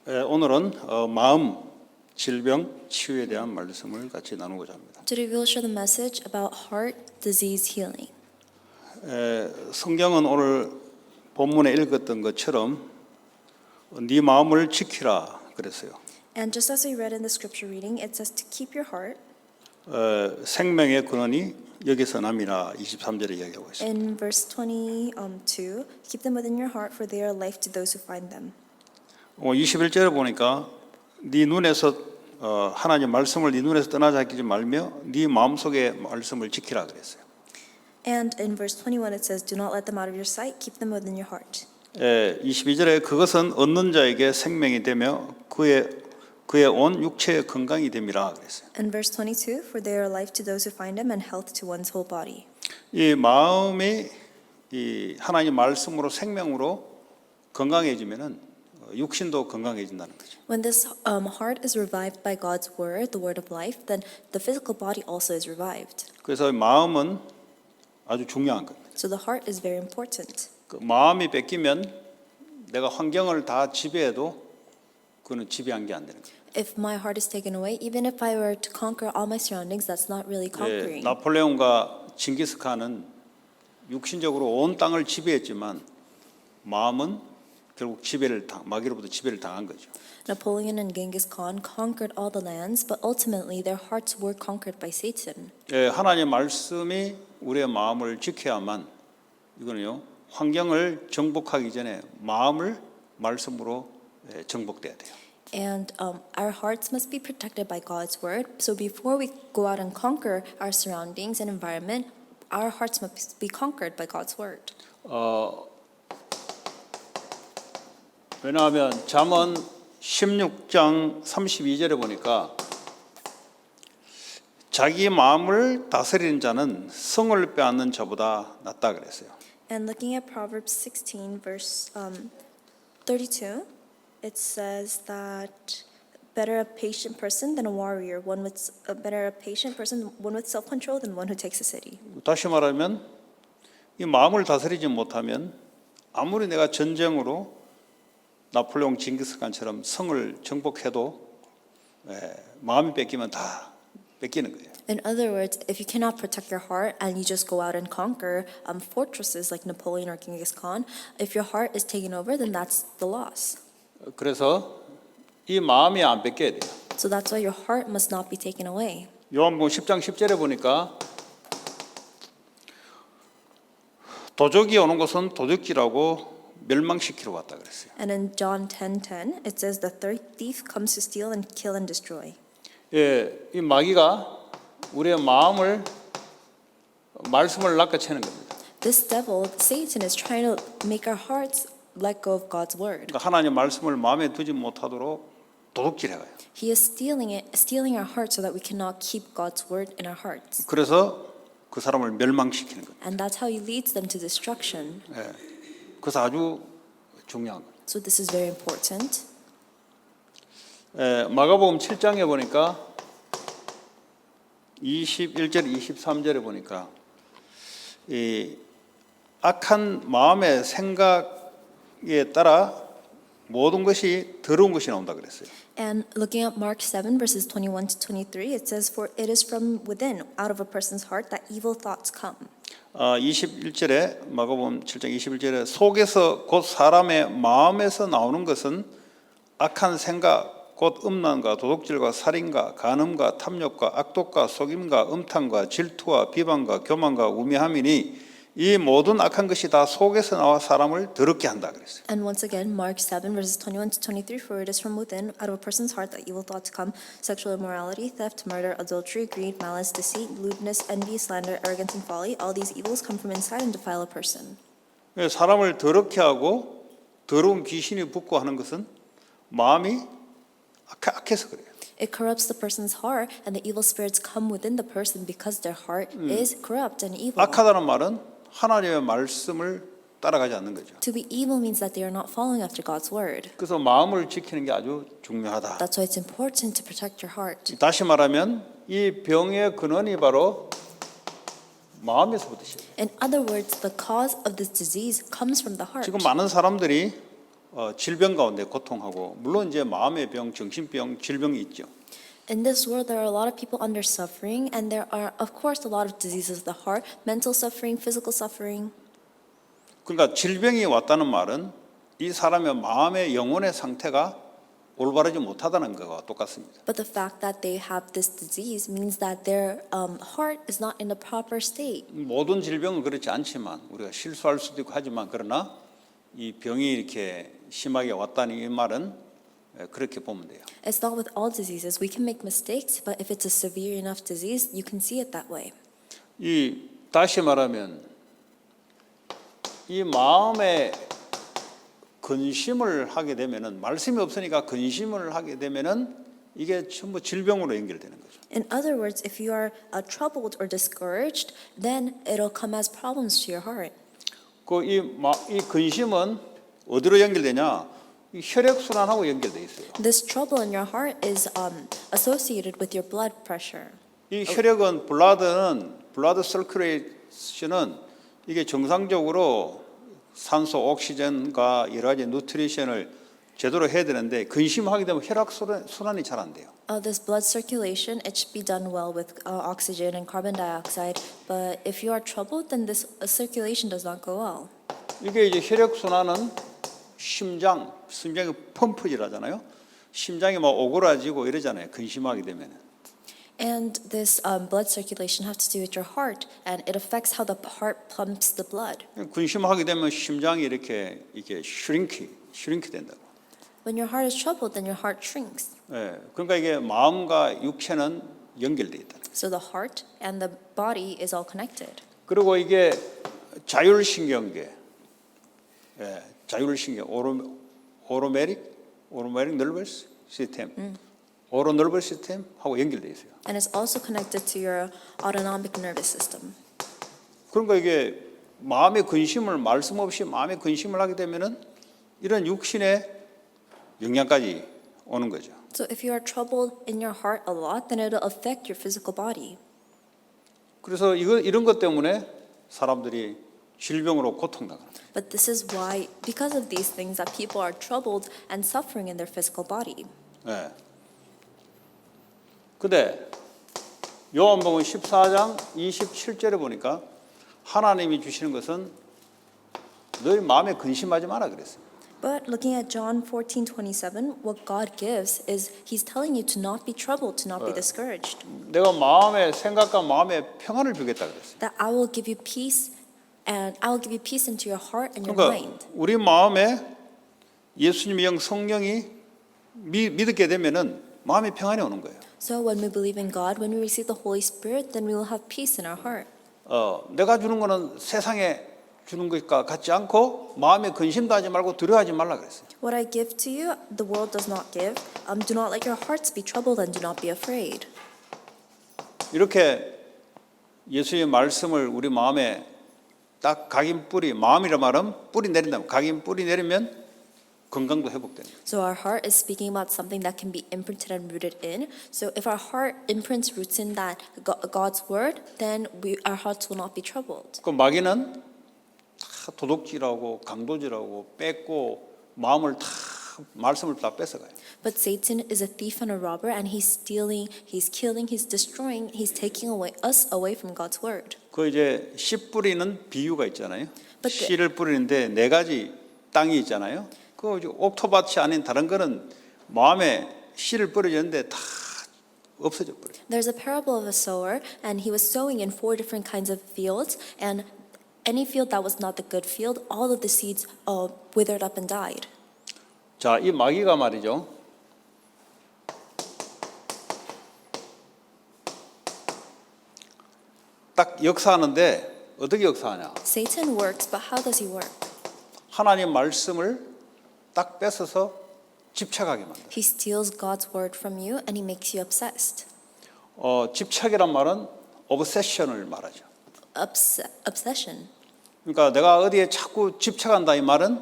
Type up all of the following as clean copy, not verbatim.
오늘은 마음, 질병, 치유에 대한 말씀을 같이 나누고자 합니다. Today we will share the message about heart disease healing. 성경은 오늘 본문에 읽었던 것처럼 네 마음을 지키라 그랬어요. And just as we read in the scripture reading, it says to keep your heart. 생명의 근원이 여기서 남이라 23절에 이야기하고 있습니다. In verse 22, keep them within your heart, for they are life to those who find them. 21절에 보니까 네 눈에서 하나님 말씀을 네 눈에서 떠나지 하지 말며 네 마음속의 말씀을 지키라 그랬어요. And in verse 21 it says, do not let them out of your sight, keep them within your heart. 22절에 그것은 얻는 자에게 생명이 되며 그의 온 육체의 건강이 됨이라 그랬어요. And verse 22, for they are life to those who find them and health to one's whole body. 이 마음이 이 하나님 말씀으로 생명으로 건강해지면은 육신도 건강해진다는 거죠. When this heart is revived by God's word, the word of life, then the physical body also is revived. 그래서 마음은 아주 중요한 겁니다. So the heart is very important. 그 마음이 뺏기면 내가 환경을 다 지배해도 그는 지배한 게 안 되는 거예요. If my heart is taken away, even if I were to conquer all my surroundings, that's not really conquering. 나폴레옹과 징기스칸은 육신적으로 온 땅을 지배했지만 마음은 결국 마귀로부터 지배를 당한 거죠. Napoleon and Genghis Khan conquered all the lands, but ultimately their hearts were conquered by Satan. 하나님의 말씀이 우리의 마음을 지켜야만 이거는요 환경을 정복하기 전에 마음을 말씀으로 정복돼야 돼요. And our hearts must be protected by God's word. So before we go out and conquer our surroundings and environment, our hearts must be conquered by God's word. 왜냐하면 잠언 16장 32절에 보니까 자기 마음을 다스리는 자는 성을 빼앗는 자보다 낫다 그랬어요. And looking at Proverbs 16 verse 32, it says that better a patient person than a warrior, one with self-control than one who takes a city. 다시 말하면 이 마음을 다스리지 못하면 아무리 내가 전쟁으로 나폴레옹 징기스칸처럼 성을 정복해도 마음이 뺏기면 다 뺏기는 거예요. In other words, if you cannot protect your heart and you just go out and conquer fortresses like Napoleon or Genghis Khan, if your heart is taken over, then that's the loss. 그래서 이 마음이 안 뺏겨야 돼요. So that's why your heart must not be taken away. 요한복음 10장 10절에 보니까 도적이 오는 것은 도둑질하고 멸망시키러 왔다 그랬어요. And in John 10:10, it says the thief comes to steal and kill and destroy. 이 마귀가 우리의 말씀을 낚아채는 겁니다. This devil, Satan, is trying to make our hearts let go of God's word. 그러니까 하나님 말씀을 마음에 두지 못하도록 도둑질해가요. He is stealing our hearts so that we cannot keep God's word in our hearts. 그래서 그 사람을 멸망시키는 거예요. And that's how he leads them to destruction. 그래서 아주 중요한 거예요. So this is very important. 마가복음 7장에 보니까 21절 23절에 보니까 이 악한 마음의 생각에 따라 모든 것이 더러운 것이 나온다 그랬어요. And looking at Mark 7 verses 21 to 23, it says, for it is from within, out of a person's heart, that evil thoughts come. 21절에 마가복음 7장 21절에 속에서 곧 사람의 마음에서 나오는 것은 악한 생각 곧 음란과 도둑질과 살인과 간음과 탐욕과 악독과 속임과 음탕과 질투와 비방과 교만과 우매함이니 이 모든 악한 것이 다 속에서 나와 사람을 더럽게 한다 그랬어요. And once again, Mark 7 verses 21 to 23, for it is from within, out of a person's heart, that evil thoughts come: sexual immorality, theft, murder, adultery, greed, malice, deceit, lewdness, envy, slander, arrogance, and folly. All these evils come from inside and defile a person. 사람을 더럽게 하고 더러운 귀신이 붙고 하는 것은 마음이 악해서 그래요. It corrupts the person's heart, and the evil spirits come within the person because their heart is corrupt and evil. 악하다는 말은 하나님의 말씀을 따라가지 않는 거죠. To be evil means that they are not following after God's word. 그래서 마음을 지키는 게 아주 중요하다. That's why it's important to protect your heart. 다시 말하면 이 병의 근원이 바로 마음에서부터 시작해요. In other words, the cause of this disease comes from the heart. 지금 많은 사람들이 질병 가운데 고통하고 물론 이제 마음의 병, 정신병, 질병이 있죠. In this world, there are a lot of people under suffering, and there are, of course, a lot of diseases of the heart, mental suffering, physical suffering. 그러니까 질병이 왔다는 말은 이 사람의 마음의 영혼의 상태가 올바르지 못하다는 것과 똑같습니다. But the fact that they have this disease means that their heart is not in the proper state. 모든 질병은 그렇지 않지만 우리가 실수할 수도 있고 하지만 그러나 이 병이 이렇게 심하게 왔다는 이 말은 그렇게 보면 돼요. It's not with all diseases. We can make mistakes, but if it's a severe enough disease, you can see it that way. 이 다시 말하면 이 마음에 근심을 하게 되면은 말씀이 없으니까 근심을 하게 되면은 이게 전부 질병으로 연결되는 거죠. In other words, if you are troubled or discouraged, then it'll come as problems to your heart. 이 근심은 어디로 연결되냐? 이 혈액 순환하고 연결돼 있어요. This trouble in your heart is associated with your blood pressure. 이 혈액은 블라드 서큘레이션은 이게 정상적으로 산소, 옥시전과 여러 가지 누트리션을 제대로 해야 되는데 근심하게 되면 혈액 순환이 잘 안 돼요. This blood circulation, it should be done well with oxygen and carbon dioxide. But if you are troubled, then this circulation does not go well. 이게 이제 혈액 순환은 심장이 펌프질하잖아요. 심장이 막 오그라지고 이러잖아요. 근심하게 되면. And this blood circulation has to do with your heart, and it affects how the heart pumps the blood. 근심하게 되면 심장이 이게 슈링크 된다고. When your heart is troubled, then your heart shrinks. 예, 그러니까 이게 마음과 육체는 연결돼 있다. So the heart and the body is all connected. 그리고 이게 자율신경계, 자율신경, 오로메릭 너버스 시스템, 오로 너버스 시스템하고 연결돼 있어요. And it's also connected to your autonomic nervous system. 그러니까 이게 마음의 근심을 말씀 없이 마음의 근심을 하게 되면은 이런 육신의 영향까지 오는 거죠. So if you are troubled in your heart a lot, then it'll affect your physical body. 그래서 이런 것 때문에 사람들이 질병으로 고통당하는 거예요. But this is why, because of these things, that people are troubled and suffering in their physical body. 예. 근데 요한복음 14장 27절에 보니까 하나님이 주시는 것은 너희 마음에 근심하지 마라 그랬어요. But looking at John 14:27, what God gives is He's telling you to not be troubled, to not be discouraged. 내가 마음의 생각과 마음의 평안을 주겠다 그랬어요. That I will give you peace, and I will give you peace into your heart and your 그러니까 mind. 우리 마음에 예수님의 영 성령이 믿게 되면은 마음의 평안이 오는 거예요. So when we believe in God, when we receive the Holy Spirit, then we will have peace in our heart. 내가 주는 거는 세상에 주는 것과 같지 않고 마음에 근심도 하지 말고 두려워하지 말라 그랬어요. What I give to you, the world does not give. Do not let your hearts be troubled and do not be afraid. 이렇게 예수의 말씀을 우리 마음에 딱 각인 뿌리, 마음이라 말은 뿌리 내린다면 각인 뿌리 내리면 건강도 회복되는 거예요. So our heart is speaking about something that can be imprinted and rooted in. So if our heart imprints roots in that God's word, then our hearts will not be troubled. 그 마귀는 다 도둑질하고 강도질하고 뺏고 마음을 다 말씀을 다 뺏어가요. But Satan is a thief and a robber, and he's stealing, he's killing, he's destroying, he's taking us away from God's word. 그 이제 씨 뿌리는 비유가 있잖아요. But 씨를 뿌리는데 네 가지 땅이 있잖아요. 그 옥토밭이 아닌 다른 거는 마음에 씨를 뿌려줬는데 다 없어져 버려요. There's a parable of a sower, and he was sowing in 4 different kinds of fields, and any field that was not the good field, all of the seeds withered up and died. 자, 이 마귀가 말이죠. 딱 역사하는데 어떻게 역사하냐? Satan works, but how does he work? 하나님 말씀을 딱 뺏어서 집착하게 만들어요. He steals God's word from you, and he makes you obsessed. 집착이란 말은 obsession을 말하죠. Obsession. 그러니까 내가 어디에 자꾸 집착한다 이 말은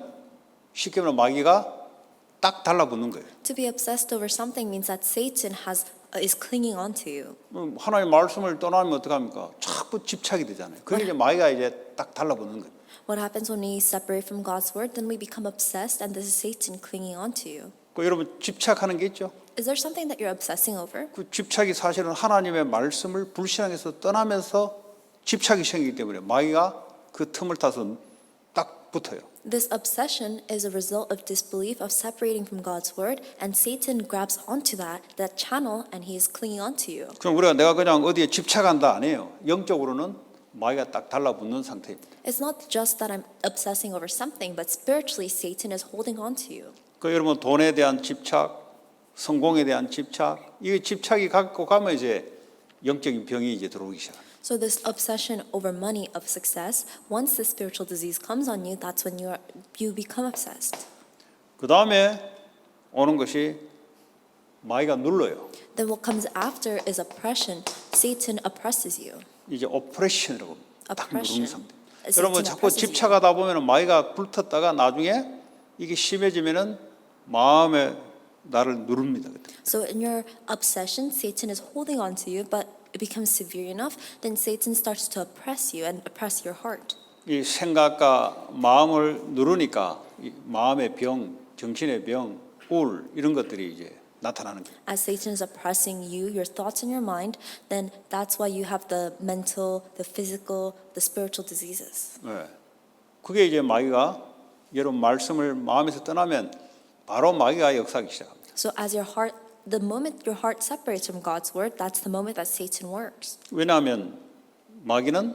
쉽게 말하면 마귀가 딱 달라붙는 거예요. To be obsessed over something means that Satan is clinging onto you. 하나님 말씀을 떠나면 어떡합니까? 자꾸 집착이 되잖아요. 그게 이제 마귀가 이제 딱 달라붙는 거예요. What happens when we separate from God's word? Then we become obsessed, and this is Satan clinging onto you. 그 여러분 집착하는 게 있죠. Is there something that you're obsessing over? 그 집착이 사실은 하나님의 말씀을 불신앙에서 떠나면서 집착이 생기기 때문에 마귀가 그 틈을 타서 딱 붙어요. This obsession is a result of disbelief, of separating from God's word, and Satan grabs onto that channel, and he is clinging onto you. 그럼 우리가 내가 그냥 어디에 집착한다 아니에요. 영적으로는 마귀가 딱 달라붙는 상태입니다. It's not just that I'm obsessing over something, but spiritually Satan is holding onto you. 그 여러분 돈에 대한 집착, 성공에 대한 집착, 이 집착이 갖고 가면 이제 영적인 병이 이제 들어오기 시작합니다. So this obsession over money, of success, once the spiritual disease comes on you, that's when you become obsessed. 그 다음에 오는 것이 마귀가 눌러요. Then what comes after is oppression. Satan oppresses you. 이제 오프레션이라고 딱 누르는 Oppression. 상태. Satan 여러분 자꾸 oppresses you. 집착하다 보면 마귀가 불탔다가 나중에 이게 심해지면은 마음에 나를 누릅니다. 그때. So in your obsession, Satan is holding on to you, but it becomes severe enough, then Satan starts to oppress you and oppress your heart. 이 생각과 마음을 누르니까 이 마음의 병, 정신의 병, 우울 이런 것들이 이제 나타나는 거예요. As Satan is oppressing you, your thoughts and your mind, then that's why you have the mental, the physical, the spiritual diseases. 네. 그게 이제 마귀가 여러분 말씀을 마음에서 떠나면 바로 마귀가 역사하기 시작합니다. So as the moment your heart separates from God's word, that's the moment that Satan works. 왜냐하면 마귀는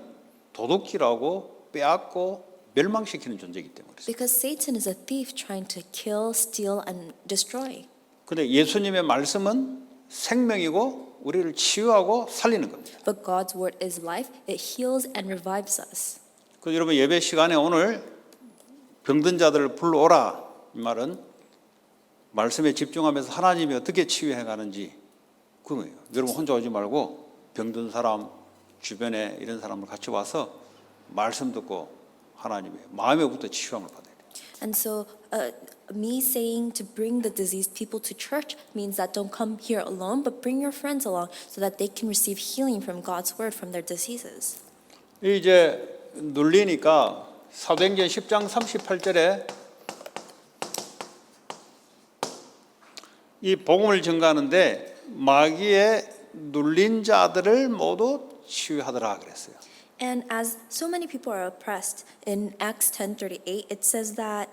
도둑질하고 빼앗고 멸망시키는 존재이기 때문에. Because Satan is a thief trying to kill, steal, and destroy. 근데 예수님의 말씀은 생명이고 우리를 치유하고 살리는 겁니다. But God's word is life. It heals and revives us. 그 여러분 예배 시간에 오늘 병든 자들을 불러오라 이 말은 말씀에 집중하면서 하나님이 어떻게 치유해 가는지 그거예요. 여러분 혼자 오지 말고 병든 사람 주변에 이런 사람을 같이 와서 말씀 듣고 하나님의 마음에부터 치유함을 받아야 돼요. And so me saying to bring the diseased people to church means that don't come here alone, but bring your friends along so that they can receive healing from God's word from their diseases. 이제 눌리니까 사도행전 10장 38절에 이 복음을 전가하는데 마귀의 눌린 자들을 모두 치유하더라 그랬어요. And as so many people are oppressed, in Acts 10:38, it says that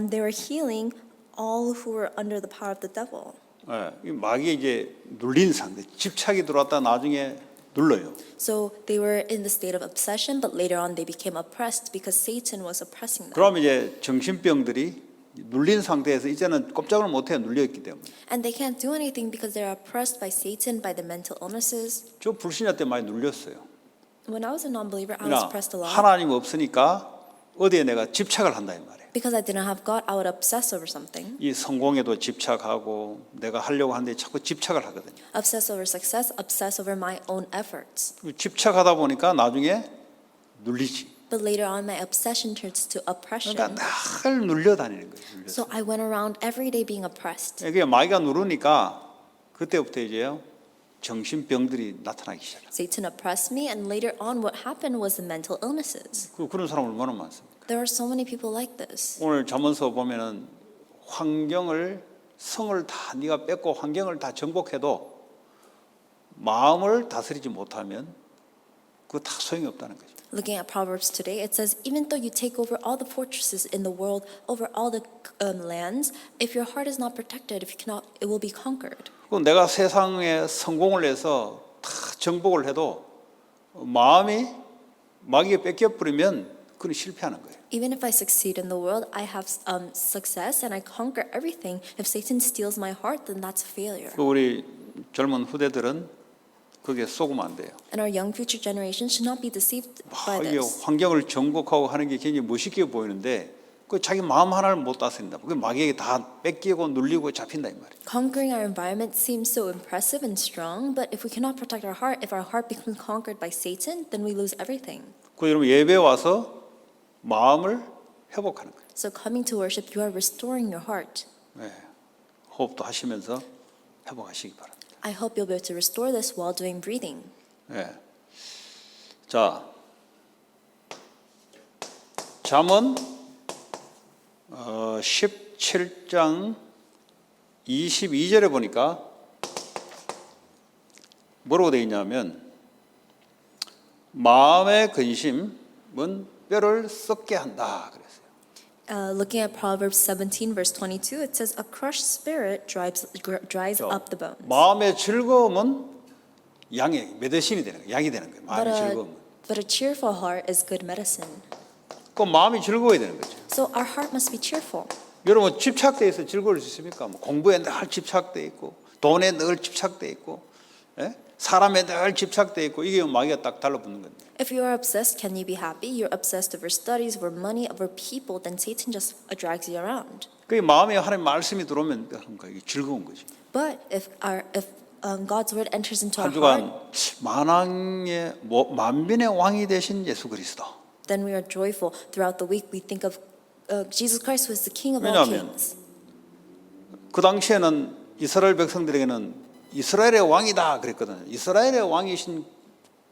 they were healing all who were under the power of the devil. 예, 이 마귀에 이제 눌린 상태, 집착이 들어왔다 나중에 눌러요. So they were in the state of obsession, but later on they became oppressed because Satan was oppressing them. 그러면 이제 정신병들이 눌린 상태에서 이제는 꼼짝을 못해요. 눌려있기 때문에. And they can't do anything because they're oppressed by Satan, by the mental illnesses. 저 불신자 때 많이 눌렸어요. When I was a non-believer, I was 그러나 oppressed a lot. 하나님 없으니까 어디에 내가 집착을 한다 이 말이에요. Because I didn't have God, I would obsess over something. 이 성공에도 집착하고 내가 하려고 하는데 자꾸 집착을 하거든요. Obsess over success, obsess over my own efforts. 집착하다 보니까 나중에 눌리지. But later on, my obsession turns to oppression. 그러니까 늘 눌려다니는 거예요. 눌려서. So I went around every day being oppressed. 그게 마귀가 누르니까 그때부터 이제요 정신병들이 나타나기 시작해요. Satan oppressed me, and later on, what happened was the mental illnesses. 그런 사람 얼마나 많습니까? There are so many people like this. 오늘 잠언서 보면은 환경을 성을 다 네가 뺏고 환경을 다 정복해도 마음을 다스리지 못하면 그거 다 소용이 없다는 거죠. Looking at Proverbs today, it says, even though you take over all the fortresses in the world, over all the lands, if your heart is not protected, if you cannot, it will be conquered. 그 내가 세상에 성공을 해서 다 정복을 해도 마음이 마귀에 뺏겨버리면 그건 실패하는 거예요. Even if I succeed in the world, I have success and I conquer everything. If Satan steals my heart, then that's a failure. 그 우리 젊은 후대들은 그게 속으면 안 돼요. And our young future generation should not be deceived by 이게 this. 환경을 정복하고 하는 게 굉장히 멋있게 보이는데 그 자기 마음 하나를 못 다스린다. 그 마귀에게 다 뺏기고 눌리고 잡힌다 이 말이에요. Conquering our environment seems so impressive and strong, but if we cannot protect our heart, if our heart becomes conquered by Satan, then we lose everything. 그 여러분 예배 와서 마음을 회복하는 거예요. So coming to worship, you are restoring your heart. 네. 호흡도 하시면서 회복하시기 바랍니다. I hope you'll be able to restore this while doing breathing. 네. 자, 잠언 17장 22절에 보니까 뭐라고 되어 있냐면 마음의 근심은 뼈를 썩게 한다 그랬어요. Looking at Proverbs 17, verse 22, it says, "A crushed spirit dries up the bones." 마음의 즐거움은 양의 메디신이 되는 거예요. 약이 되는 거예요. But 마음의 a, 즐거움. but a cheerful heart is good medicine. 그 마음이 즐거워야 되는 거죠. So our heart must be cheerful. 여러분 집착돼서 즐거울 수 있습니까? 뭐 공부에 늘 집착돼 있고 돈에 늘 집착돼 있고 예? 사람에 늘 집착돼 있고 이게 마귀가 딱 달라붙는 건데. If you are obsessed, can you be happy? You're obsessed over studies, over money, over people, then Satan just drags you around. 그 마음에 하나님 말씀이 들어오면 이게 즐거운 거지. But if God's word enters into 한 our heart, 주간 만왕의 만민의 왕이 되신 예수 그리스도. then we are joyful. Throughout the week, we think of Jesus Christ, who is the King of all 왜냐하면 kings. 그 당시에는 이스라엘 백성들에게는 이스라엘의 왕이다 그랬거든요. 이스라엘의 왕이신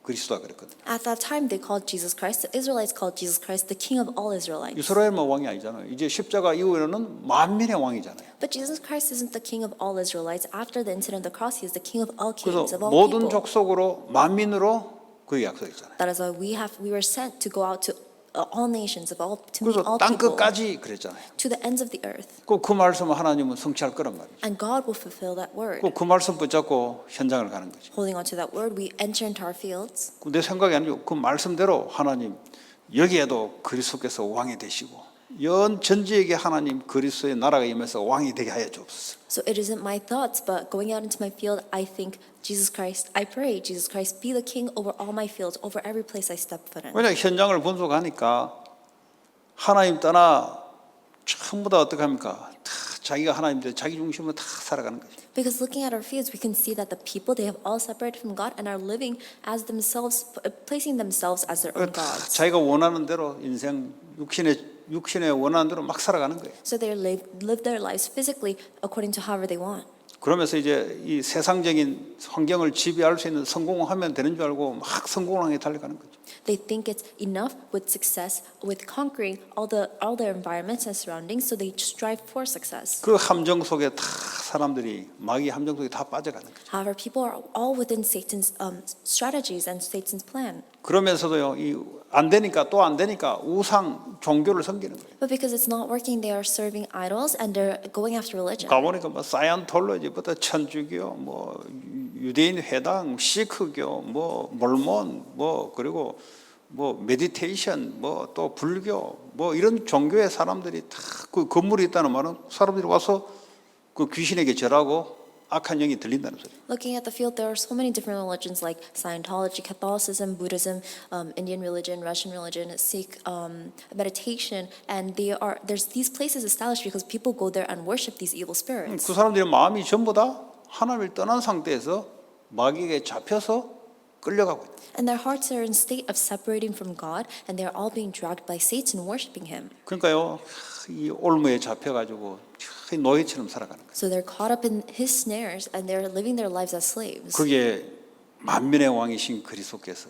그리스도가 그랬거든요. At that time, they called Jesus Christ, the Israelites called Jesus Christ the King of all Israelites. 이스라엘만 왕이 아니잖아요. 이제 십자가 이후에는 만민의 왕이잖아요. But Jesus Christ isn't the King of all Israelites. After the incident of the cross, He is the King of all kings, 그래서 of all 모든 people. 족속으로 만민으로 그의 약속했잖아요. That is why we were sent to go out to all nations, to meet 그래서 all 땅 people, 끝까지 그랬잖아요. to the ends of the earth. 그 말씀을 하나님은 성취할 거란 말이죠. And God will fulfill that word. 그 말씀 붙잡고 현장을 가는 거죠. Holding on to that word, we enter into our fields. 내 생각이 아니고 그 말씀대로 하나님 여기에도 그리스도께서 왕이 되시고 연 전지에게 하나님 그리스도의 나라가 임해서 왕이 되게 하여 주옵소서. So it isn't my thoughts, but going out into my field, I think Jesus Christ, I pray, Jesus Christ, be the king over all my fields, over every place I step foot in. 왜냐 현장을 분석하니까 하나님 떠나 전부 다 어떻게 합니까? 다 자기가 하나님들 자기 중심으로 다 살아가는 거죠. Because looking at our fields, we can see that the people, they have all separated from God and are living as themselves, placing themselves as their own 다 gods. 자기가 원하는 대로 인생 육신에 원하는 대로 막 살아가는 거예요. So they live their lives physically according to however they want. 그러면서 이제 이 세상적인 환경을 지배할 수 있는 성공하면 되는 줄 알고 막 성공을 향해 달려가는 거죠. They think it's enough with success, with conquering all their environments and surroundings, so they strive for success. 그 함정 속에 다 사람들이 마귀 함정 속에 다 빠져가는 거죠. However, people are all within Satan's strategies and Satan's plan. 그러면서도요, 이 안 되니까 또 안 되니까 우상 종교를 섬기는 거예요. But because it's not working, they are serving idols and they're going after religion. 가보니까 뭐 사이언톨로지부터 천주교, 뭐 유대인 회당, 시크교, 뭐 몰몬, 뭐 그리고 뭐 메디테이션, 뭐 또 불교, 뭐 이런 종교의 사람들이 다 그 건물이 있다는 말은 사람들이 와서 그 귀신에게 절하고 악한 영이 들린다는 소리. Looking at the field, there are so many different religions like Scientology, Catholicism, Buddhism, Indian religion, Russian religion, Sikh meditation, and there's these places established because people go there and worship these evil spirits. 그 사람들의 마음이 전부 다 하나님을 떠난 상태에서 마귀에게 잡혀서 끌려가고 있다. And their hearts are in state of separating from God, and they are all being dragged by Satan, worshiping him. 그러니까요, 이 올무에 잡혀가지고 노예처럼 살아가는 거예요. So they're caught up in his snares, and they're living their lives as slaves. 그게 만민의 왕이신 그리스도께서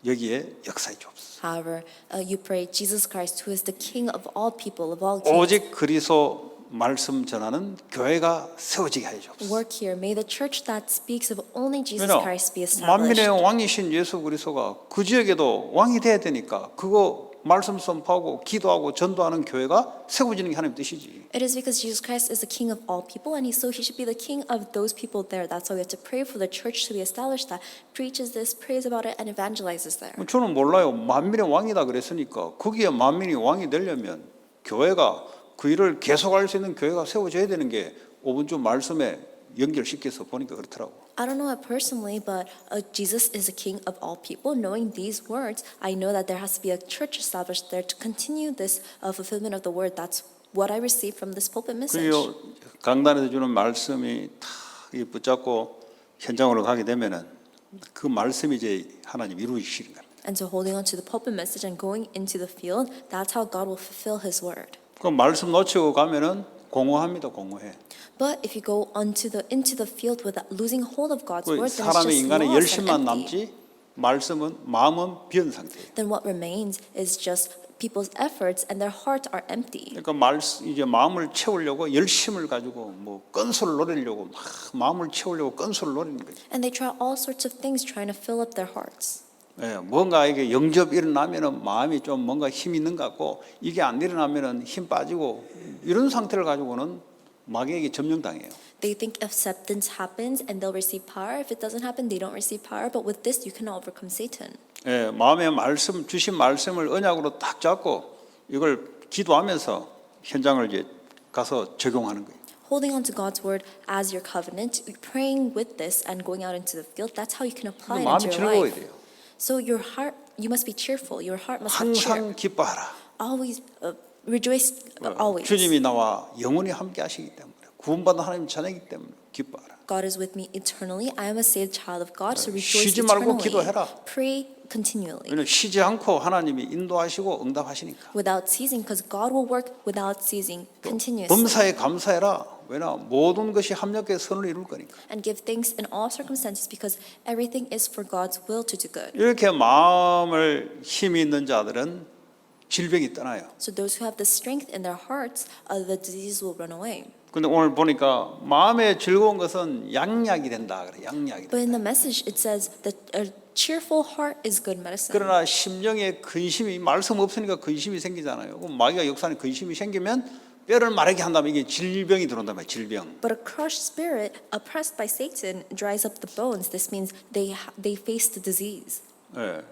여기에 역사해 주옵소서. However, you pray Jesus Christ, who is the King of all people, of all kings. 오직 그리스도 말씀 전하는 교회가 세워지게 하여 주옵소서. Work here. May the church that speaks of only Jesus 왜냐 Christ be established. 만민의 왕이신 예수 그리스도가 그 지역에도 왕이 돼야 되니까 그거 말씀 선포하고 기도하고 전도하는 교회가 세워지는 게 하나님 뜻이지. It is because Jesus Christ is the King of all people, and he should be the King of those people there. That's why we have to pray for the church to be established that preaches this, prays about it, and evangelizes there. 저는 몰라요. 만민의 왕이다 그랬으니까 거기에 만민이 왕이 되려면 교회가 그 일을 계속할 수 있는 교회가 세워져야 되는 게 5분쯤 말씀에 연결시켜서 보니까 그렇더라고. I don't know it personally, but Jesus is the King of all people. Knowing these words, I know that there has to be a church established there to continue this fulfillment of the word. That's what I received from this pulpit message. 그리고 강단에서 주는 말씀이 다 붙잡고 현장으로 가게 되면은 그 말씀이 이제 하나님 이루시는 거예요. And so holding on to the pulpit message and going into the field, that's how God will fulfill his word. 그 말씀 놓치고 가면은 공허합니다. 공허해. But if you go into the field without losing hold of God's 그 word, then it's 사람의 just 인간의 lost and 열심만 empty. 남지 말씀은 마음은 비은 상태예요. Then what remains is just people's efforts and their hearts are empty. 그러니까 이제 마음을 채우려고 열심을 가지고 뭐 건수를 노리려고 막 마음을 채우려고 건수를 노리는 거죠. And they try all sorts of things trying to fill up their hearts. 예, 뭔가 이게 영접 일어나면은 마음이 좀 뭔가 힘 있는 것 같고 이게 안 일어나면은 힘 빠지고 이런 상태를 가지고는 마귀에게 점령당해요. They think acceptance happens and they'll receive power. If it doesn't happen, they don't receive power. But with this, you cannot overcome Satan. 예, 마음의 말씀 주신 말씀을 언약으로 딱 잡고 이걸 기도하면서 현장을 이제 가서 적용하는 거예요. Holding on to God's word as your covenant, praying with this and going out into the field, that's how you can apply it 마음이 into your 즐거워야 life. 돼요. So your heart, you must be cheerful. Your heart must be cheer. 항상 기뻐하라. Always rejoice. Always. 주님이 나와 영원히 함께 하시기 때문에 구원받은 하나님 자녀이기 때문에 기뻐하라. God is with me eternally. I am a saved child of God, so rejoice 쉬지 말고 eternally. 기도해라. Pray continually. 왜냐하면 쉬지 않고 하나님이 인도하시고 응답하시니까. Without ceasing, because God will work without ceasing continuously. 범사에 감사해라. 왜냐 모든 것이 합력해 선을 이룰 거니까. And give thanks in all circumstances, because everything is for God's will to do good. 이렇게 마음을 힘이 있는 자들은 질병이 떠나요. So those who have the strength in their hearts, the disease will run away. 근데 오늘 보니까 마음의 즐거운 것은 양약이 된다 그래. 양약이. But in the message, it says that a cheerful heart is good medicine. 그러나 심령에 근심이 말씀 없으니까 근심이 생기잖아요. 그럼 마귀가 역사는 근심이 생기면 뼈를 마르게 한다면 이게 질병이 들어온단 말이에요. 질병. But a crushed spirit, oppressed by Satan, dries up the bones. This means they face the disease. 예.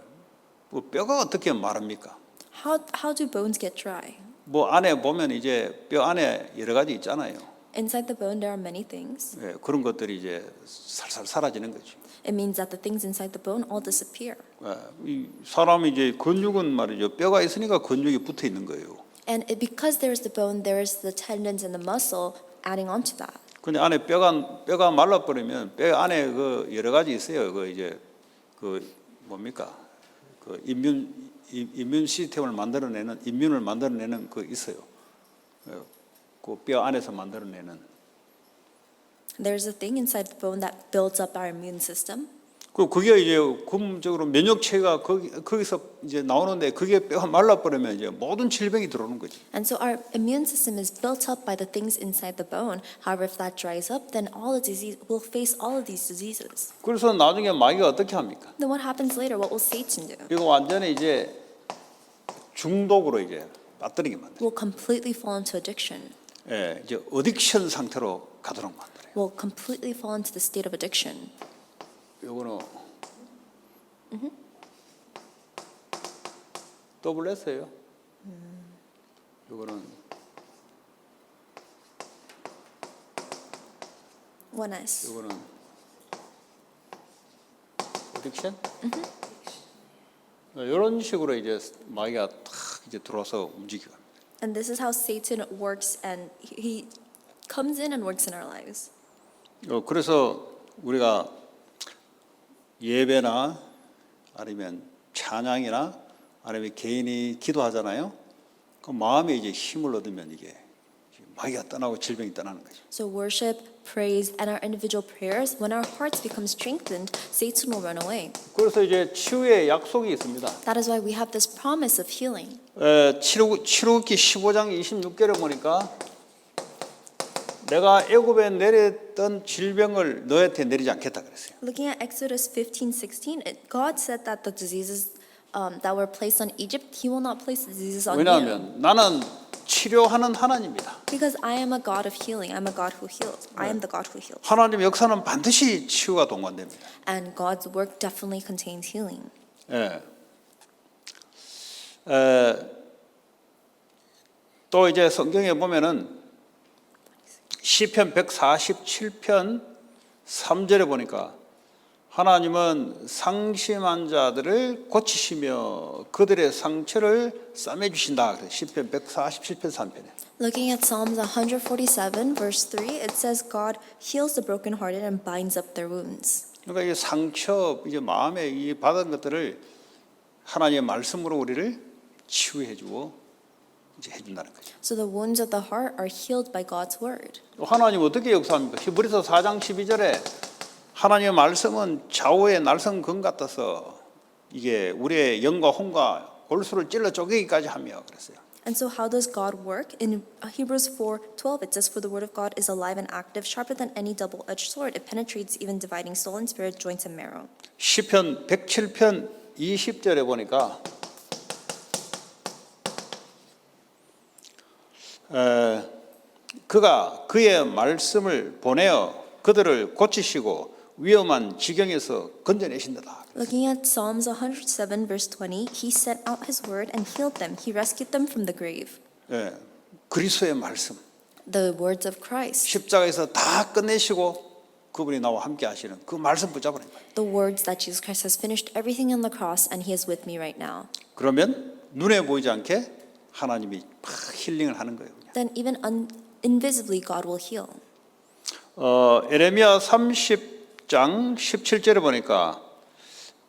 뭐 뼈가 어떻게 마릅니까? How do bones get dry? 뭐 안에 보면 이제 뼈 안에 여러 가지 있잖아요. Inside the bone, there are many things. 예, 그런 것들이 이제 살살 사라지는 거죠. It means that the things inside the bone all disappear. 예, 이 사람이 이제 근육은 말이죠. 뼈가 있으니까 근육이 붙어 있는 거예요. And because there is the bone, there is the tendons and the muscle adding on to that. 근데 안에 뼈가 말라버리면 뼈 안에 그 여러 가지 있어요. 그 이제 그 뭡니까? 그 이뮨 시스템을 만들어내는 인륜을 만들어내는 그 있어요. 그 뼈 안에서 만들어내는. There's a thing inside the bone that builds up our immune system. 그게 이제 근본적으로 면역체가 거기서 이제 나오는데 그게 뼈가 말라버리면 이제 모든 질병이 들어오는 거죠. And so our immune system is built up by the things inside the bone. However, if that dries up, then all the disease will face all of these diseases. 그래서 나중에 마귀가 어떻게 합니까? Then what happens later? What will Satan do? 이거 완전히 이제 중독으로 이제 빠뜨리게 만들어요. Will completely fall into addiction. 예, 이제 어딕션 상태로 가도록 만들어요. Will completely fall into the state of addiction. 요거는 WS예요. 요거는 1S. 요거는 어딕션? 이런 식으로 이제 마귀가 탁 이제 들어와서 움직여. And this is how Satan works, and he comes in and works in our lives. 그래서 우리가 예배나 아니면 찬양이나 아니면 개인이 기도하잖아요. 그 마음에 이제 힘을 얻으면 이게 마귀가 떠나고 질병이 떠나는 거죠. So worship, praise, and our individual prayers, when our hearts become strengthened, Satan will run away. 그래서 이제 치유의 약속이 있습니다. That is why we have this promise of healing. 출애굽기 15장 26절에 보니까 내가 애굽에 내렸던 질병을 너한테 내리지 않겠다 그랬어요. Looking at Exodus 15:16, God said that the diseases that were placed on Egypt, He will not place the diseases on you. 왜냐하면 나는 치료하는 하나님이다. Because I am a God of healing. I'm a God who heals. I am the God who heals. 하나님 역사는 반드시 치유가 동반됩니다. And God's work definitely contains healing. 예. 또 이제 성경에 보면은 시편 147편 3절에 보니까 하나님은 상심한 자들을 고치시며 그들의 상처를 싸매 주신다. 시편 147편 3편에. Looking at Psalms 147, verse 3, it says God heals the brokenhearted and binds up their wounds. 그러니까 이 상처, 이제 마음에 이 받은 것들을 하나님의 말씀으로 우리를 치유해 주고 이제 해준다는 거죠. So the wounds of the heart are healed by God's word. 하나님 어떻게 역사합니까? 히브리서 4장 12절에 하나님의 말씀은 좌우의 날성금 같아서 이게 우리의 영과 혼과 골수를 찔러 쪼개기까지 하며 그랬어요. And so how does God work? In Hebrews 4:12 it says, "For the word of God is alive and active, sharper than any double-edged sword. It penetrates even dividing soul and spirit, joints and marrow." 시편 107편 20절에 보니까 그가 그의 말씀을 보내어 그들을 고치시고 위험한 지경에서 건져내신다. Looking at Psalms 107 verse 20, he sent out his word and healed them. He rescued them from the grave. 예, 그리스도의 말씀 The words of Christ. 십자가에서 다 끝내시고 그분이 나와 함께 하시는 그 말씀 붙잡으라는 거예요. The words that Jesus Christ has finished everything on the cross and he is with me right now. 그러면 눈에 보이지 않게 하나님이 막 힐링을 하는 거예요. 그냥. Then even invisibly God will heal. 에레미야 30장 17절에 보니까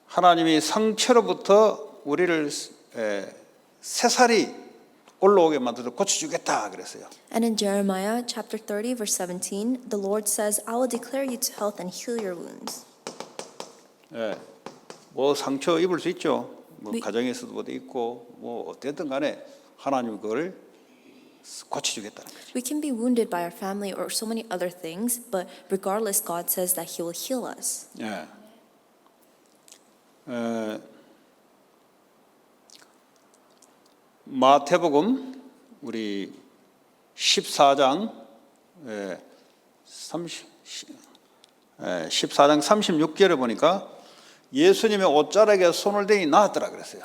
하나님이 상처로부터 우리를 새살이 올라오게 만들어 고쳐주겠다 그랬어요. And in Jeremiah chapter 30 verse 17, the Lord says, "I will declare you to health and heal your wounds." 예, 뭐 상처 입을 수 있죠. 뭐 네. 가정에서도 뭐 있고 뭐 어쨌든 간에 하나님 그걸 고쳐주겠다는 거죠. We can be wounded by our family or so many other things, but regardless, God says that He will heal us. 예. 마태복음 우리 14장 14장 36절에 보니까 예수님의 옷자락에 손을 대니 나았더라 그랬어요.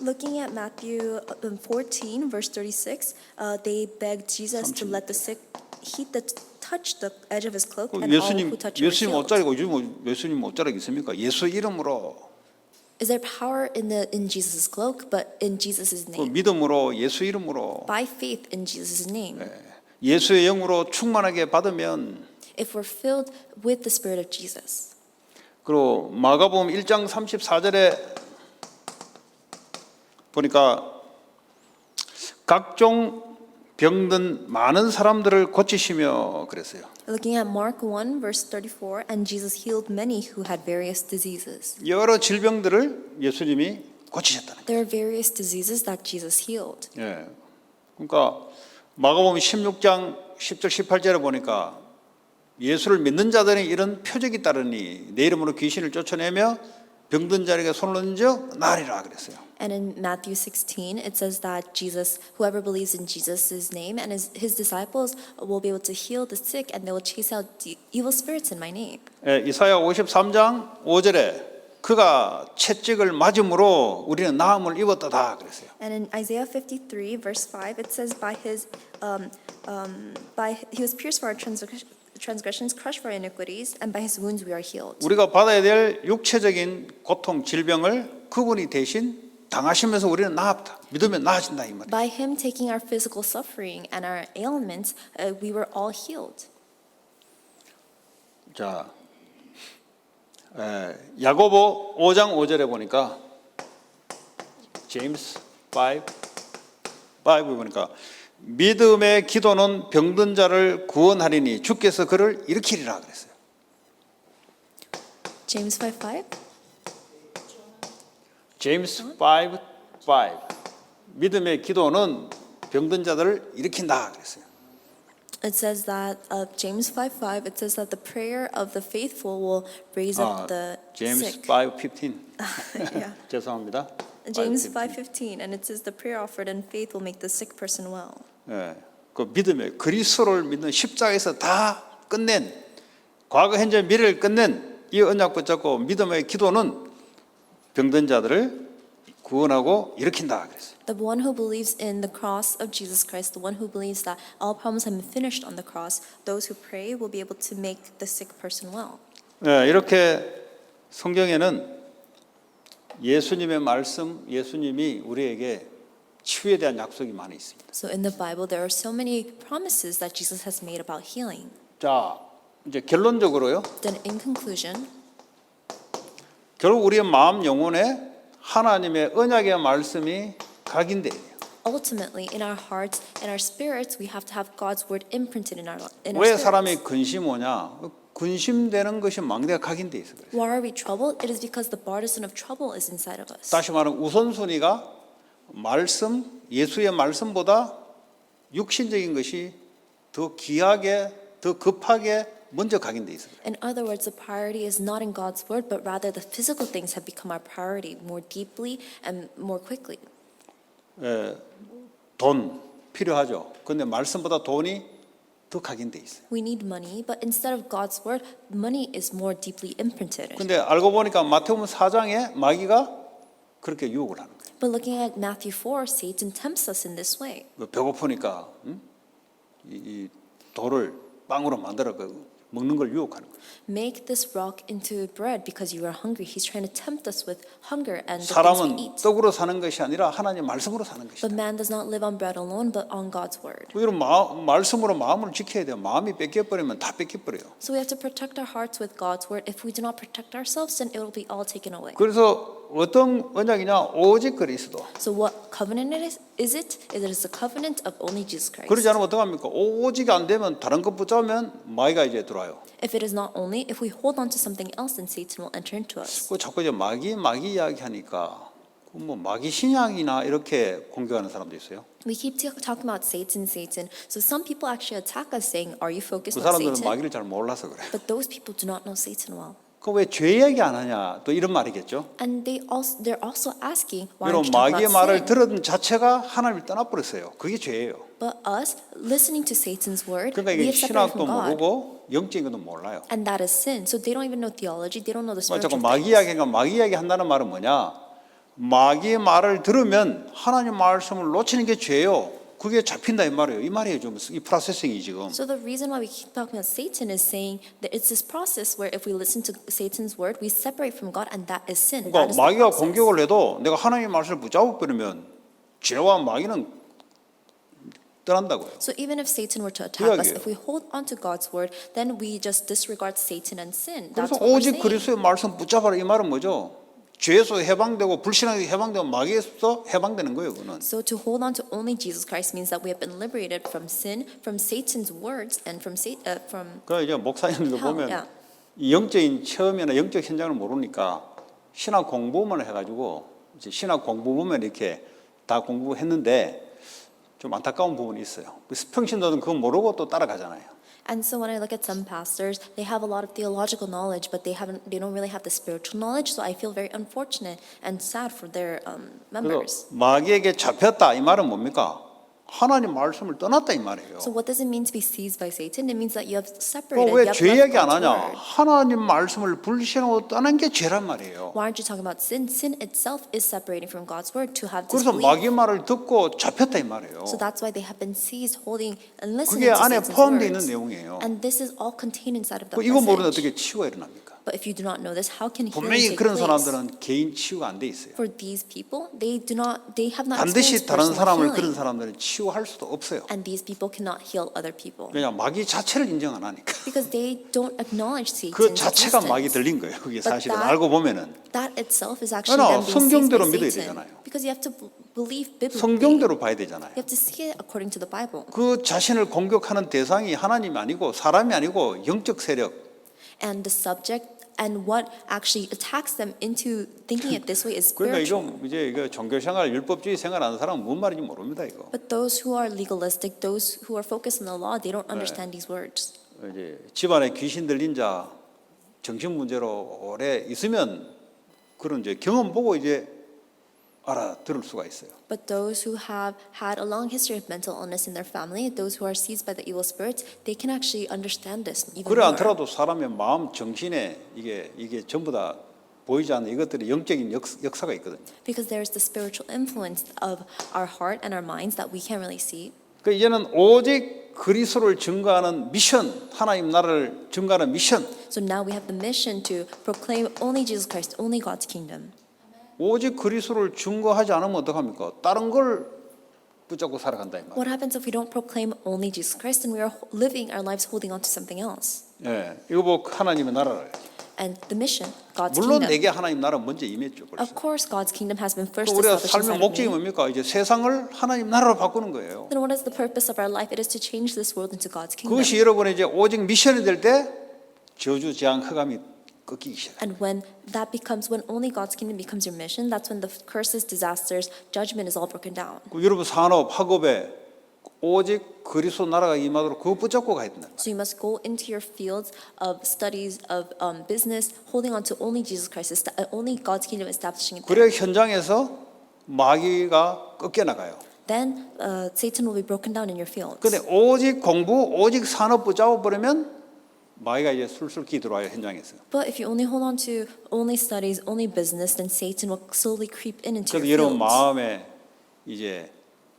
Looking at Matthew 14 verse 36, they begged Jesus to let the sick touch the edge of his cloak, and all who touched were 예수님 healed. 옷자락 요즘 예수님 옷자락 있습니까? 예수 이름으로 Is there power in Jesus' cloak, but in Jesus' 그 name? 믿음으로 예수 이름으로 By faith in Jesus' name. 예수의 영으로 충만하게 받으면 If we're filled with the Spirit of Jesus. 그리고 마가복음 1장 34절에 보니까 각종 병든 많은 사람들을 고치시며 그랬어요. Looking at Mark 1 verse 34, and Jesus healed many who had various diseases. 여러 질병들을 예수님이 고치셨다는 거예요. There are various diseases that Jesus healed. 예. 그러니까 마가복음 16장 10절 18절에 보니까 예수를 믿는 자들이 이런 표적이 따르니 내 이름으로 귀신을 쫓아내며 병든 자에게 손을 얹어 나으리라 그랬어요. And in Matthew 16, it says that whoever believes in Jesus' name and his disciples will be able to heal the sick and they will chase out evil spirits in my name. 예, 이사야 53장 5절에 그가 채찍을 맞음으로 우리는 나음을 입었다 그랬어요. And in Isaiah 53 verse 5, it says he was pierced for our transgressions, crushed for our iniquities, and by his wounds we are healed. 우리가 받아야 될 육체적인 고통, 질병을 그분이 대신 당하시면서 우리는 나았다. 믿으면 나아진다 이 말이에요. By him taking our physical suffering and our ailments, we were all healed. 자, 야고보 5장 5절에 보니까 제임스 5 보니까 믿음의 기도는 병든 자를 구원하리니 주께서 그를 일으키리라 그랬어요. James 5:5. 제임스 5 믿음의 기도는 병든 자들을 일으킨다 그랬어요. It says that James 5:5. It says that the prayer of the faithful will raise up the 제임스 sick. 5:15 Yeah. 죄송합니다. James 5:15. 5:15, and it says the prayer offered in faith will make the sick person well. 예, 그 믿음의 그리스도를 믿는 십자가에서 다 끝낸 과거 현재 미래를 끝낸 이 언약 붙잡고 믿음의 기도는 병든 자들을 구원하고 일으킨다 그랬어요. The one who believes in the cross of Jesus Christ, the one who believes that all problems have been finished on the cross, those who pray will be able to make the sick person well. 예, 이렇게 성경에는 예수님의 말씀, 예수님이 우리에게 치유에 대한 약속이 많이 있습니다. So in the Bible, there are so many promises that Jesus has made about healing. 자, 이제 결론적으로요. Then in conclusion, 결국 우리의 마음 영혼에 하나님의 언약의 말씀이 각인돼요. ultimately, in our hearts and our spirits, we have to have God's word imprinted in our 왜 spirits. 사람이 근심 오냐? 근심되는 것이 망대가 각인돼 있어 그래요. Why are we troubled? It is because the partisan of trouble is inside of us. 다시 말하면 우선순위가 말씀, 예수의 말씀보다 육신적인 것이 더 귀하게, 더 급하게 먼저 각인돼 있어요. In other words, the priority is not in God's word, but rather the physical things have become our priority more deeply and more quickly. 돈 필요하죠. 그런데 말씀보다 돈이 더 각인돼 있어요. We need money, but instead of God's word, money is more deeply imprinted. 근데 알고 보니까 마태복음 4장에 마귀가 그렇게 유혹을 하는 거예요. But looking at Matthew 4, Satan tempts us in this way. 배고프니까 이 돌을 빵으로 만들어 먹는 걸 유혹하는 거예요. Make this rock into bread because you are hungry. He's trying to tempt us with hunger and the things we 사람은 eat. 떡으로 사는 것이 아니라 하나님 말씀으로 사는 것이다. But man does not live on bread alone, but on God's word. 이런 말씀으로 마음을 지켜야 돼요. 마음이 뺏겨버리면 다 뺏겨버려요. So we have to protect our hearts with God's word. If we do not protect ourselves, then it will be all taken away. 그래서 어떤 언약이냐? 오직 그리스도. So what covenant is it? It is the covenant of only Jesus Christ. 그러지 않으면 어떡합니까? 오직 안 되면 다른 것 붙잡으면 마귀가 이제 들어와요. If it is not only, if we hold on to something else, then Satan will enter into us. 그 자꾸 이제 마귀 이야기하니까 뭐 마귀 신앙이나 이렇게 공격하는 사람도 있어요. We keep talking about Satan. So some people actually attack us saying, are you focused 그 on 사람들은 Satan? 마귀를 잘 몰라서 그래요. But those people do not know Satan well. 그 왜 죄 얘기 안 하냐? 또 이런 말이겠죠. And they're also asking, why 여러분 aren't you talking 마귀의 about 말을 sin? 들은 자체가 하나님을 떠나버렸어요. 그게 죄예요. But us, listening to Satan's word, 그러니까 we 이게 have separated 신학도 from God. 모르고 영적인 것도 몰라요. And that is sin. So they don't even know theology. They don't know the 자꾸 spiritual 마귀 things. 이야기가 마귀 이야기 한다는 말은 뭐냐? 마귀의 말을 들으면 하나님 말씀을 놓치는 게 죄예요. 그게 잡힌다 이 말이에요. 이 말이에요. 좀 이 프로세싱이 지금. So the reason why we keep talking about Satan is saying that it's this process where if we listen to Satan's word, we separate from God, and that is sin. That 그러니까 is the 마귀가 process. 공격을 해도 내가 하나님의 말씀을 붙잡아 버리면 죄와 마귀는 떠난다고요. So even if Satan were to attack us, 이야기예요. if we hold on to God's word, then we just disregard Satan and sin. That's 그래서 what we're 오직 saying. 그리스도의 말씀 붙잡아라 이 말은 뭐죠? 죄에서 해방되고 불신앙에서 해방되고 마귀에서 해방되는 거예요. 그거는. So to hold on to only Jesus Christ means that we have been liberated from sin, from Satan's words, and from 그러니까 이제 목사님들 hell. 보면 Yeah. 이 영적인 체험이나 영적 현장을 모르니까 신학 공부만 해가지고 이제 신학 공부 보면 이렇게 다 공부했는데 좀 안타까운 부분이 있어요. 평신도는 그거 모르고 또 따라가잖아요. And so when I look at some pastors, they have a lot of theological knowledge, but they don't really have the spiritual knowledge. So I feel very unfortunate and sad for their members. 그래서 마귀에게 잡혔다 이 말은 뭡니까? 하나님 말씀을 떠났다 이 말이에요. So what does it mean to be seized by Satan? It means that you have separated. 왜 You have 죄 left 얘기 안 God's 하냐? word. 하나님 말씀을 불신하고 떠난 게 죄란 말이에요. Why aren't you talking about sin? Sin itself is separating from God's word to have 그래서 disbelief. 마귀 말을 듣고 잡혔다 이 말이에요. So that's why they have been seized, holding and listening 그게 to 안에 Satan's 포함되어 있는 words. 내용이에요. And this is all contained inside of the 이거 모르면 message. 어떻게 치유가 일어납니까? But if you do not know this, how can healing 분명히 take 그런 place? 사람들은 개인 치유가 안 돼 있어요. For these people, they have not 반드시 experienced 다른 personal 사람을 healing. 그런 사람들은 치유할 수도 없어요. And these people cannot heal other people 왜냐 마귀 자체를 인정 안 하니까. because they don't acknowledge 그 Satan's 자체가 마귀 existence. 들린 거예요. 그게 But 사실은 that- 알고 보면은 That itself is actually 왜냐, them being seized 성경대로 by 믿어야 Satan. 되잖아요. Because you have to believe biblically. 성경대로 봐야 되잖아요. You have to see it according to the Bible. 그 자신을 공격하는 대상이 하나님이 아니고 사람이 아니고 영적 세력. And the subject and what actually attacks them into thinking it this way is 그러니까 spiritual. 이거 종교 생활 율법주의 생활하는 사람은 뭔 말인지 모릅니다 이거. But those who are legalistic, those who are focused on the law, they don't understand these words. 이제 집안에 귀신 들린 자 정신 문제로 오래 있으면 그런 이제 경험 보고 이제 알아들을 수가 있어요. But those who have had a long history of mental illness in their family, those who are seized by the evil spirits, they can actually understand this even 그래 more. 않더라도 사람의 마음, 정신에 이게 전부 다 보이지 않는 이것들이 영적인 역사가 있거든요. Because there is the spiritual influence of our heart and our minds that we can't really see. 그 이제는 오직 그리스도를 증거하는 미션, 하나님 나라를 증거하는 미션. So now we have the mission to proclaim only Jesus Christ, only God's kingdom. 오직 그리스도를 증거하지 않으면 어떡합니까? 다른 걸 붙잡고 살아간다 이 말. What happens if we don't proclaim only Jesus Christ and we are living our lives holding on to something else? 예, 이거 뭐 하나님의 나라를. And the mission, God's 물론 kingdom. 내게 하나님 나라 먼저 임했죠. 벌써. Of course, God's kingdom has been first 또 우리가 established 삶의 inside of 목적이 me. 뭡니까? 이제 세상을 하나님 나라로 바꾸는 거예요. Then what is the purpose of our life? It is to change this world into God's kingdom. 그것이 여러분의 이제 오직 미션이 될 때 저주, 재앙, 흑암이 꺾이기 시작해요. And when only God's kingdom becomes your mission, that's when the curses, disasters, judgment is all broken down. 여러분 산업, 학업에 오직 그리스도 나라가 임하도록 그거 붙잡고 가야 된다. So you must go into your fields of studies, of business, holding on to only Jesus Christ, only God's kingdom establishing it. 그래 현장에서 마귀가 꺾여 나가요. Then Satan will be broken down in your fields. 근데 오직 공부, 오직 산업 붙잡아 버리면 마귀가 이제 술술 기들어와요 현장에서. But if you only hold on to only studies, only business, then Satan will slowly creep into 그래서 your 여러분 fields. 마음에 이제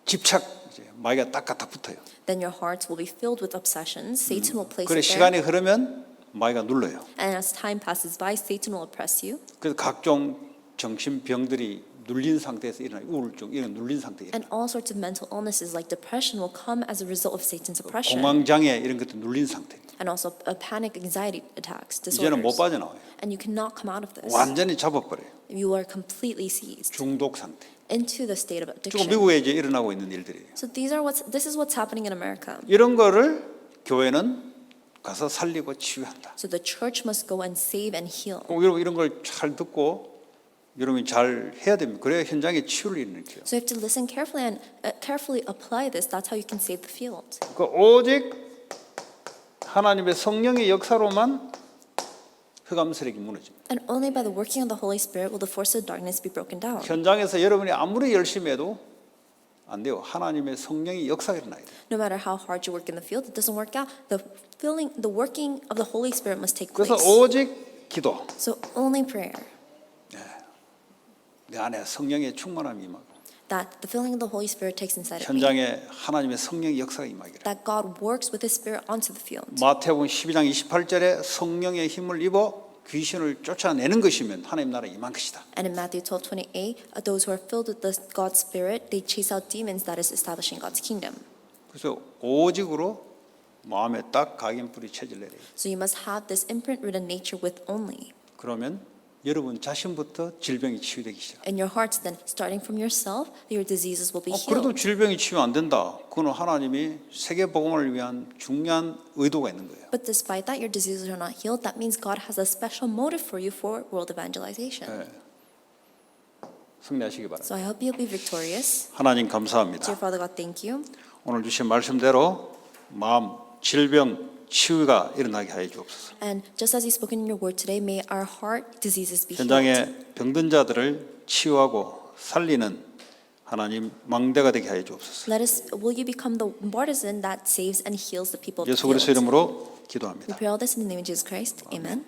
집착, 이제 마귀가 딱딱 붙어요. Then your hearts will be filled with obsessions. Satan will place 그래 it there. 시간이 흐르면 마귀가 눌러요. And as time passes by, Satan will oppress you. 그래서 각종 정신병들이 눌린 상태에서 일어나요. 우울증 이런 눌린 상태에 And 일어나요. all sorts of mental illnesses like depression will come as a result of Satan's oppression. 공황장애 이런 것도 눌린 상태. And also panic, anxiety attacks, 이제는 못 disorders. 빠져나와요. And you cannot come out of this. 완전히 잡아버려요. You are completely seized 중독 상태. into the state of 지금 addiction. 미국에 이제 일어나고 있는 일들이에요. So this is what's happening in America. 이런 거를 교회는 가서 살리고 치유한다. So the church must go and save and heal. 꼭 여러분 이런 걸 잘 듣고 여러분이 잘 해야 됩니다. 그래야 현장에 치유를 일으켜요. So you have to listen carefully and carefully apply this. That's how you can save the field. 그 오직 하나님의 성령의 역사로만 흑암세력이 무너집니다. And only by the working of the Holy Spirit will the force of darkness be broken down. 현장에서 여러분이 아무리 열심히 해도 안 돼요. 하나님의 성령이 역사가 일어나야 돼요. No matter how hard you work in the field, it doesn't work out. The working of the Holy Spirit must take 그래서 place. 오직 기도. So only prayer. 내 안에 성령의 충만함이 임하고 That the filling of the Holy Spirit takes inside of me. 현장에 하나님의 성령의 역사가 임하기를. That God works with His Spirit onto the field. 마태복음 12장 28절에 성령의 힘을 입어 귀신을 쫓아내는 것이면 하나님 나라에 임한 것이다. And in Matthew 12:28, those who are filled with the God's Spirit, they chase out demons. That is establishing God's kingdom. 그래서 오직으로 마음에 딱 각인뿌리 체질내야 돼요. So you must have this imprint-ridden nature with only. 그러면 여러분 자신부터 질병이 치유되기 시작. In your hearts, then, starting from yourself, your diseases will be 그래도 healed. 질병이 치유 안 된다. 그건 하나님이 세계 복음을 위한 중요한 의도가 있는 거예요. But despite that, your diseases are not healed. That means God has a special motive for you for world evangelization. 승리하시기 바랍니다. So I hope you'll be victorious. 하나님 감사합니다. Dear Father God, thank you. 오늘 주신 말씀대로 마음 질병 치유가 일어나게 하여 주옵소서. And just as you've spoken in your word today, may our heart diseases be healed. 현장에 병든 자들을 치유하고 살리는 하나님 망대가 되게 하여 주옵소서. Will you become the partisan that saves and heals the people of the 예수 그리스도 field? 이름으로 We 기도합니다. pray all this in the name of Jesus Christ. Amen.